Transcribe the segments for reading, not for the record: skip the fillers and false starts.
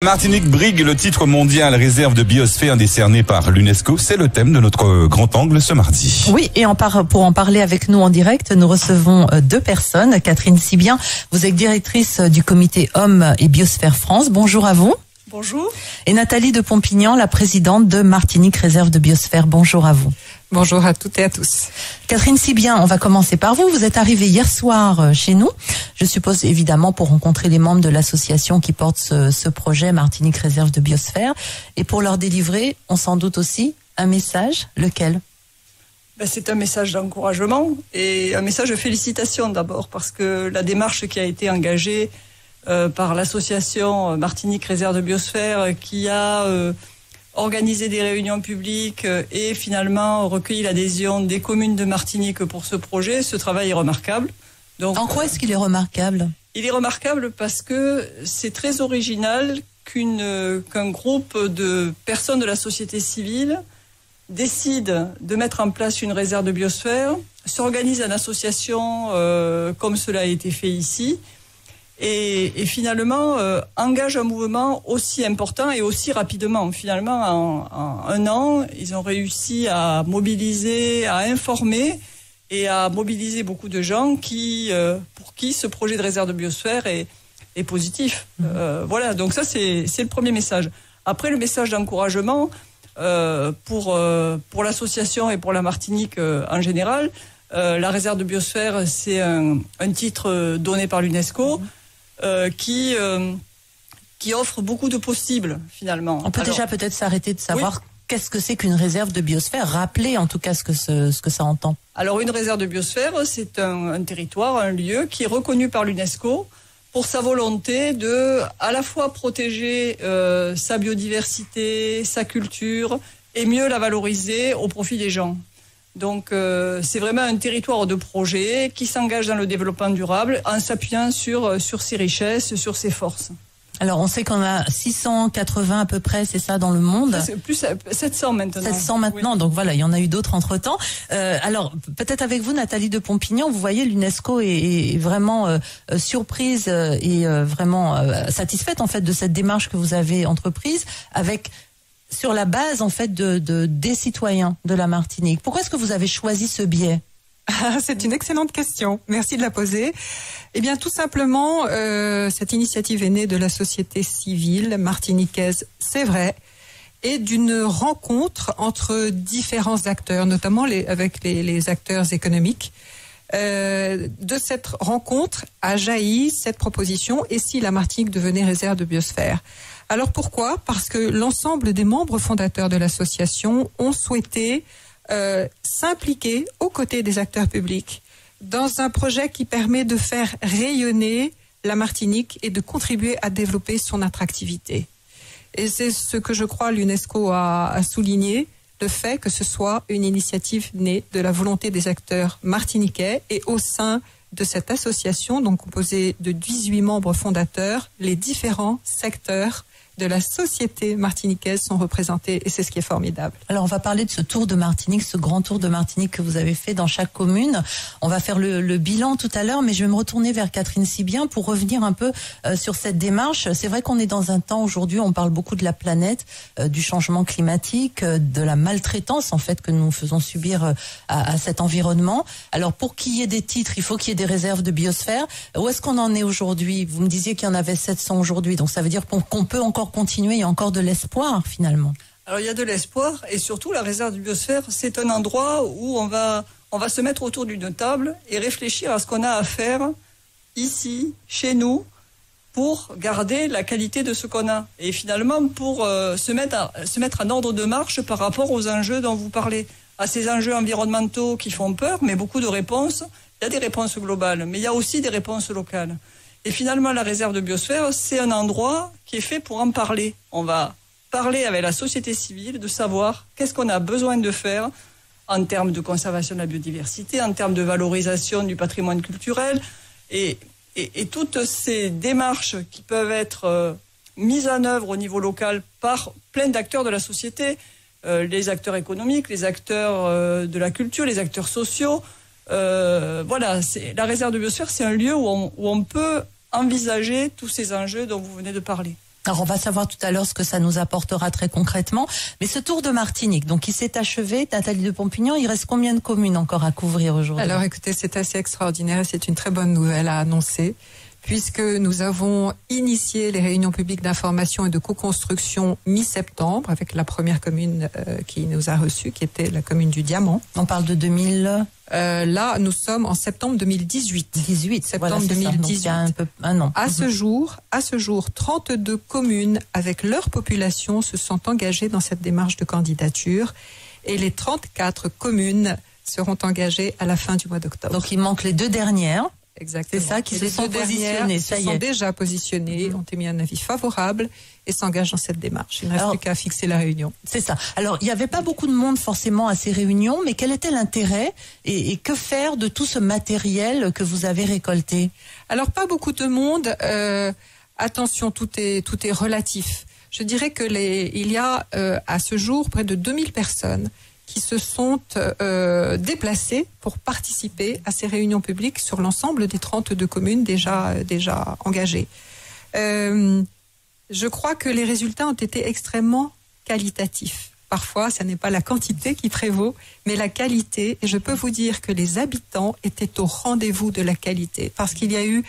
Martinique brigue le titre mondial réserve de biosphère décerné par l'UNESCO. C'est le thème de notre grand angle ce mardi. Oui, et pour en parler avec nous en direct, nous recevons deux personnes. Catherine Sibien, vous êtes directrice du comité Hommes et Biosphère France. Bonjour à vous. Bonjour. Et Nathalie de Pompignan, la présidente de Martinique Réserve de Biosphère. Bonjour à vous. Bonjour à toutes et à tous. Catherine Sibien, on va commencer par vous. Vous êtes arrivée hier soir chez nous. Je suppose évidemment pour rencontrer les membres de l'association qui porte ce projet Martinique Réserve de Biosphère et pour leur délivrer, on s'en doute aussi, un message. Lequel ? C'est un message d'encouragement et un message de félicitations d'abord parce que la démarche qui a été engagée par l'association Martinique Réserve de Biosphère qui a organisé des réunions publiques et finalement recueilli l'adhésion des communes de Martinique pour ce projet, ce travail est remarquable. Donc, en quoi est-ce qu'il est remarquable ? Il est remarquable parce que c'est très original qu'un groupe de personnes de la société civile décide de mettre en place une réserve de biosphère, s'organise en association comme cela a été fait ici, et finalement engage un mouvement aussi important et aussi rapidement. Finalement, en un an, ils ont réussi à mobiliser, à informer et à mobiliser beaucoup de gens pour qui ce projet de réserve de biosphère est positif. Voilà, donc ça c'est le premier message. Après, le message d'encouragement pour l'association et pour la Martinique en général, la réserve de biosphère, c'est un titre donné par l'UNESCO qui offre beaucoup de possibles finalement. On peut déjà peut-être s'arrêter de savoir oui. Qu'est-ce que c'est qu'une réserve de biosphère, rappeler en tout cas ce que ça entend. Alors une réserve de biosphère, c'est un territoire, un lieu qui est reconnu par l'UNESCO pour sa volonté de à la fois protéger sa biodiversité, sa culture et mieux la valoriser au profit des gens. Donc c'est vraiment un territoire de projet qui s'engage dans le développement durable en s'appuyant sur ses richesses, sur ses forces. Alors on sait qu'on a 680 à peu près, c'est ça dans le monde. C'est plus 700 maintenant. 700 maintenant, oui. Donc voilà, il y en a eu d'autres entre-temps. Alors peut-être avec vous, Nathalie de Pompignan, vous voyez l'UNESCO est vraiment surprise et vraiment satisfaite en fait de cette démarche que vous avez entreprise avec sur la base en fait des citoyens de la Martinique. Pourquoi est-ce que vous avez choisi ce biais ? C'est une excellente question. Merci de la poser. Eh bien, tout simplement, cette initiative est née de la société civile martiniquaise, c'est vrai, et d'une rencontre entre différents acteurs, notamment avec les acteurs économiques. De cette rencontre a jailli cette proposition, et si la Martinique devenait réserve de biosphère ? Alors pourquoi ? Parce que l'ensemble des membres fondateurs de l'association ont souhaité s'impliquer aux côtés des acteurs publics dans un projet qui permet de faire rayonner la Martinique et de contribuer à développer son attractivité. Et c'est ce que je crois l'UNESCO a souligné, le fait que ce soit une initiative née de la volonté des acteurs martiniquais et au sein de cette association, donc composée de 18 membres fondateurs, les différents secteurs de la société martiniquaise sont représentés et c'est ce qui est formidable. Alors on va parler de ce tour de Martinique, ce grand tour de Martinique que vous avez fait dans chaque commune. On va faire le bilan tout à l'heure, mais je vais me retourner vers Catherine Sibien pour revenir un peu sur cette démarche. C'est vrai qu'on est dans un temps aujourd'hui, on parle beaucoup de la planète, du changement climatique, de la maltraitance en fait que nous faisons subir à cet environnement. Alors pour qu'il y ait des titres, il faut qu'il y ait des réserves de biosphère. Où est-ce qu'on en est aujourd'hui ? Vous me disiez qu'il y en avait 700 aujourd'hui, donc ça veut dire qu'on peut encore continuer, il y a encore de l'espoir finalement. Alors il y a de l'espoir et surtout la réserve de biosphère, c'est un endroit où on va se mettre autour d'une table et réfléchir à ce qu'on a à faire ici, chez nous, pour garder la qualité de ce qu'on a. Et finalement pour se mettre en ordre de marche par rapport aux enjeux dont vous parlez, à ces enjeux environnementaux qui font peur, mais beaucoup de réponses. Il y a des réponses globales, mais il y a aussi des réponses locales. Et finalement, la réserve de biosphère, c'est un endroit qui est fait pour en parler. On va parler avec la société civile de savoir qu'est-ce qu'on a besoin de faire en termes de conservation de la biodiversité, en termes de valorisation du patrimoine culturel et toutes ces démarches qui peuvent être mises en œuvre au niveau local par plein d'acteurs de la société, les acteurs économiques, les acteurs de la culture, les acteurs sociaux. Voilà, la réserve de biosphère, c'est un lieu où on peut envisager tous ces enjeux dont vous venez de parler. Alors on va savoir tout à l'heure ce que ça nous apportera très concrètement. Mais ce tour de Martinique, donc il s'est achevé, Nathalie de Pompignan, il reste combien de communes encore à couvrir aujourd'hui? Alors écoutez, c'est assez extraordinaire et c'est une très bonne nouvelle à annoncer, puisque nous avons initié les réunions publiques d'information et de co-construction mi-septembre avec la première commune qui nous a reçus, qui était la commune du Diamant. On parle de 2000... là, nous sommes en septembre 2018. 18, septembre voilà, 2018. Il y a un an. À ce jour, 32 communes avec leur population se sont engagées dans cette démarche de candidature et les 34 communes seront engagées à la fin du mois d'octobre. Donc il manque les 2 dernières. Exactement. C'est ça, qui se sont positionnées. Ça y est. Se sont déjà positionnées, ont émis un avis favorable et s'engagent dans cette démarche. Il ne reste plus qu'à fixer la réunion. C'est ça. Alors, il n'y avait pas beaucoup de monde forcément à ces réunions, mais quel était l'intérêt et que faire de tout ce matériel que vous avez récolté? Alors, pas beaucoup de monde. Attention, tout est relatif. Je dirais que il y a à ce jour près de 2000 personnes qui se sont déplacés pour participer à ces réunions publiques sur l'ensemble des 32 communes déjà engagées. Je crois que les résultats ont été extrêmement qualitatifs. Parfois, ce n'est pas la quantité qui prévaut, mais la qualité. Et je peux vous dire que les habitants étaient au rendez-vous de la qualité, parce qu'il y a eu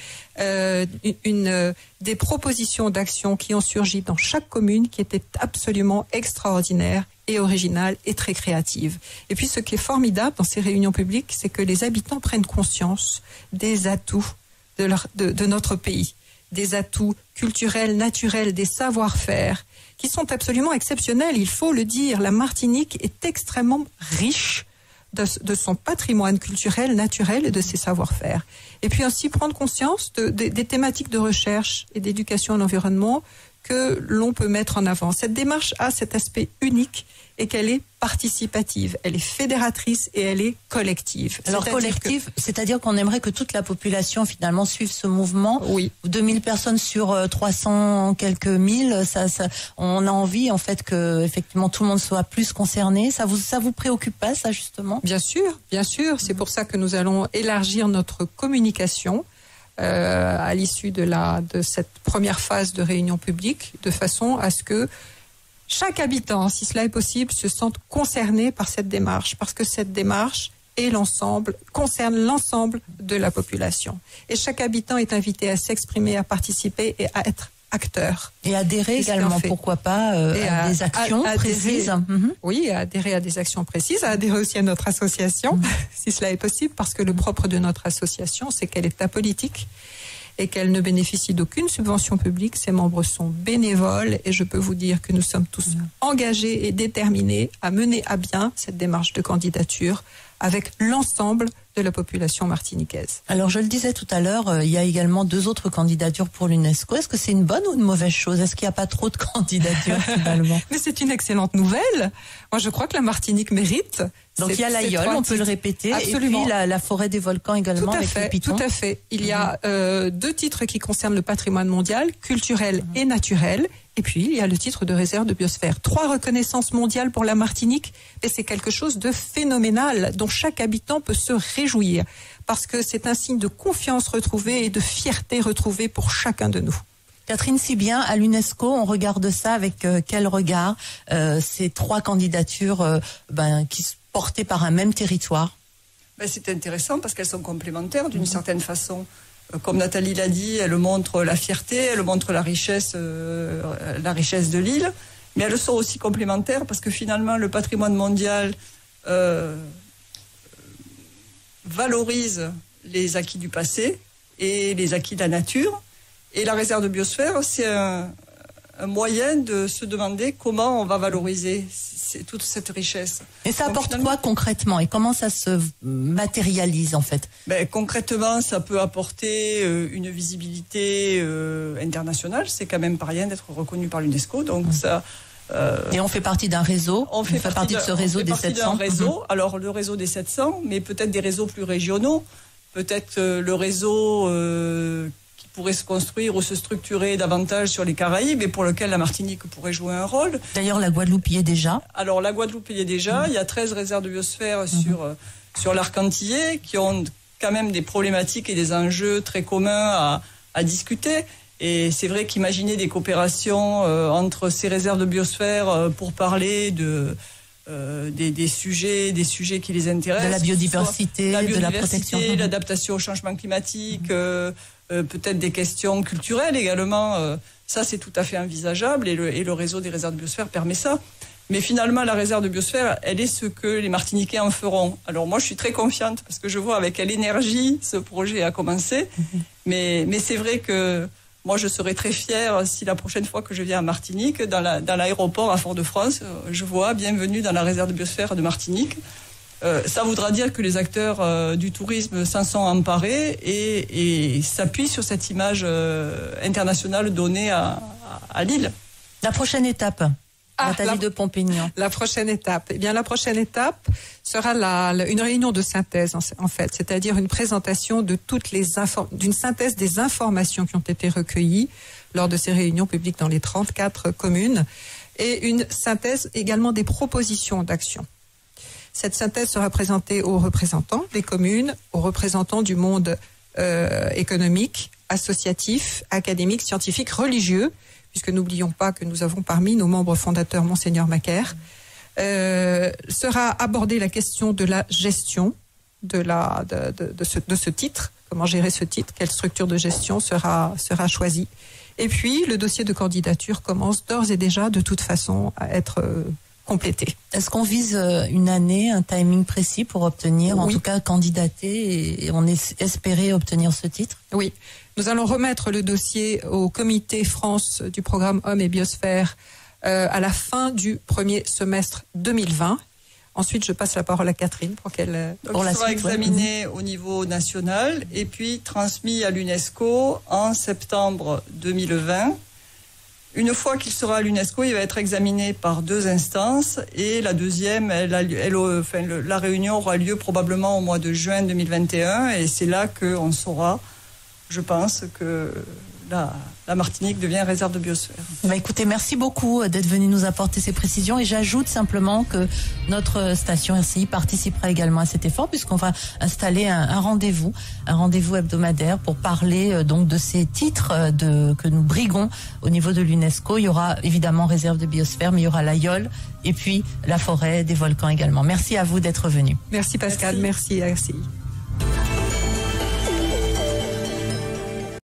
des propositions d'action qui ont surgi dans chaque commune qui étaient absolument extraordinaires et originales et très créatives. Et puis, ce qui est formidable dans ces réunions publiques, c'est que les habitants prennent conscience des atouts de notre pays, des atouts culturels, naturels, des savoir-faire, qui sont absolument exceptionnels, il faut le dire. La Martinique est extrêmement riche de son patrimoine culturel, naturel et de ses savoir-faire. Et puis aussi prendre conscience des thématiques de recherche et d'éducation à l'environnement que l'on peut mettre en avant. Cette démarche a cet aspect unique et qu'elle est participative, elle est fédératrice et elle est collective. Alors collective, c'est-à-dire qu'on aimerait que toute la population finalement suive ce mouvement. Oui. 2000 personnes sur 300 quelques mille, on a envie en fait que effectivement tout le monde soit plus concerné. Ça vous préoccupe pas ça justement? Bien sûr. C'est pour ça que nous allons élargir notre communication à l'issue de cette première phase de réunion publique, de façon à ce que chaque habitant, si cela est possible, se sente concerné par cette démarche, parce que cette démarche concerne l'ensemble de la population. Et chaque habitant est invité à s'exprimer, à participer et à être acteur. Et adhérer également, pourquoi pas, à des actions précises. Oui, à adhérer à des actions précises, à adhérer aussi à notre association, si cela est possible, parce que le propre de notre association, c'est qu'elle est apolitique et qu'elle ne bénéficie d'aucune subvention publique. Ses membres sont bénévoles et je peux vous dire que nous sommes tous engagés et déterminés à mener à bien cette démarche de candidature avec l'ensemble de la population martiniquaise. Alors je le disais tout à l'heure, il y a également 2 autres candidatures pour l'UNESCO. Est-ce que c'est une bonne ou une mauvaise chose? Est-ce qu'il n'y a pas trop de candidatures finalement? Mais c'est une excellente nouvelle. Moi je crois que la Martinique mérite. Donc il y a l'Aïol, on peut le répéter, absolument. Et puis la forêt des volcans également avec les pitons. Tout à fait. Il y a 2 titres qui concernent le patrimoine mondial, culturel et naturel. Et puis, il y a le titre de réserve de biosphère. 3 reconnaissances mondiales pour la Martinique. Et c'est quelque chose de phénoménal dont chaque habitant peut se réjouir. Parce que c'est un signe de confiance retrouvée et de fierté retrouvée pour chacun de nous. Catherine Sibien, à l'UNESCO, on regarde ça avec quel regard? Ces 3 candidatures qui sont portées par un même territoire. C'est intéressant parce qu'elles sont complémentaires d'une certaine façon. Comme Nathalie l'a dit, elle montre la fierté, elle montre la richesse de l'île, mais elles sont aussi complémentaires parce que finalement le patrimoine mondial valorise les acquis du passé et les acquis de la nature, et la réserve de biosphère, c'est un moyen de se demander comment on va valoriser toute cette richesse. Et ça apporte quoi concrètement et comment ça se matérialise en fait? Concrètement, ça peut apporter une visibilité internationale. C'est quand même pas rien d'être reconnu par l'UNESCO. Donc ça. Et on fait partie d'un réseau. On fait partie de ce réseau des 700. Réseau. Alors le réseau des 700, mais peut-être des réseaux plus régionaux. Peut-être le réseau pourrait se construire ou se structurer davantage sur les Caraïbes et pour lequel la Martinique pourrait jouer un rôle. D'ailleurs, la Guadeloupe y est déjà. Alors, la Guadeloupe y est déjà. Il y a 13 réserves de biosphère sur l'arc antillais qui ont quand même des problématiques et des enjeux très communs à discuter. Et c'est vrai qu'imaginer des coopérations entre ces réserves de biosphère pour parler des sujets qui les intéressent. De la biodiversité, de la protection. L'adaptation au changement climatique, peut-être des questions culturelles également. Ça, c'est tout à fait envisageable et le réseau des réserves de biosphère permet ça. Mais finalement, la réserve de biosphère, elle est ce que les Martiniquais en feront. Alors moi, je suis très confiante parce que je vois avec quelle énergie ce projet a commencé. Mais c'est vrai que moi, je serais très fière si la prochaine fois que je viens à Martinique, dans l'aéroport à Fort-de-France, je vois bienvenue dans la réserve de biosphère de Martinique. Ça voudra dire que les acteurs du tourisme s'en sont emparés et s'appuient sur cette image internationale donnée à l'île. La prochaine étape, Nathalie de Pompignan. La prochaine étape. Eh bien, la prochaine étape sera une réunion de synthèse, en fait, c'est-à-dire une présentation de d'une synthèse des informations qui ont été recueillies lors de ces réunions publiques dans les 34 communes et une synthèse également des propositions d'action. Cette synthèse sera présentée aux représentants des communes, aux représentants du monde économique, associatif, académique, scientifique, religieux, puisque n'oublions pas que nous avons parmi nos membres fondateurs Monseigneur Macaire. Sera abordée la question de la gestion de ce titre, comment gérer ce titre, quelle structure de gestion sera choisie. Et puis, le dossier de candidature commence d'ores et déjà, de toute façon, à être complété. Est-ce qu'on vise une année, un timing précis pour obtenir, en tout cas candidater et on espérer obtenir ce titre? Oui. Nous allons remettre le dossier au comité France du programme Hommes et Biosphère à la fin du premier semestre 2020. Ensuite, je passe la parole à Catherine pour qu'elle... Donc, il sera examiné au niveau national et puis transmis à l'UNESCO en septembre 2020. Une fois qu'il sera à l'UNESCO, il va être examiné par 2 instances et la deuxième, la réunion aura lieu probablement au mois de juin 2021 et c'est là qu'on saura, je pense, que la Martinique devient réserve de biosphère. Écoutez, merci beaucoup d'être venu nous apporter ces précisions et j'ajoute simplement que notre station RCI participera également à cet effort puisqu'on va installer un rendez-vous hebdomadaire pour parler donc de ces titres que nous briguons au niveau de l'UNESCO. Il y aura évidemment réserve de biosphère, mais il y aura l'aïeul et puis la forêt, des volcans également. Merci à vous d'être venus. Merci Pascal, merci RCI.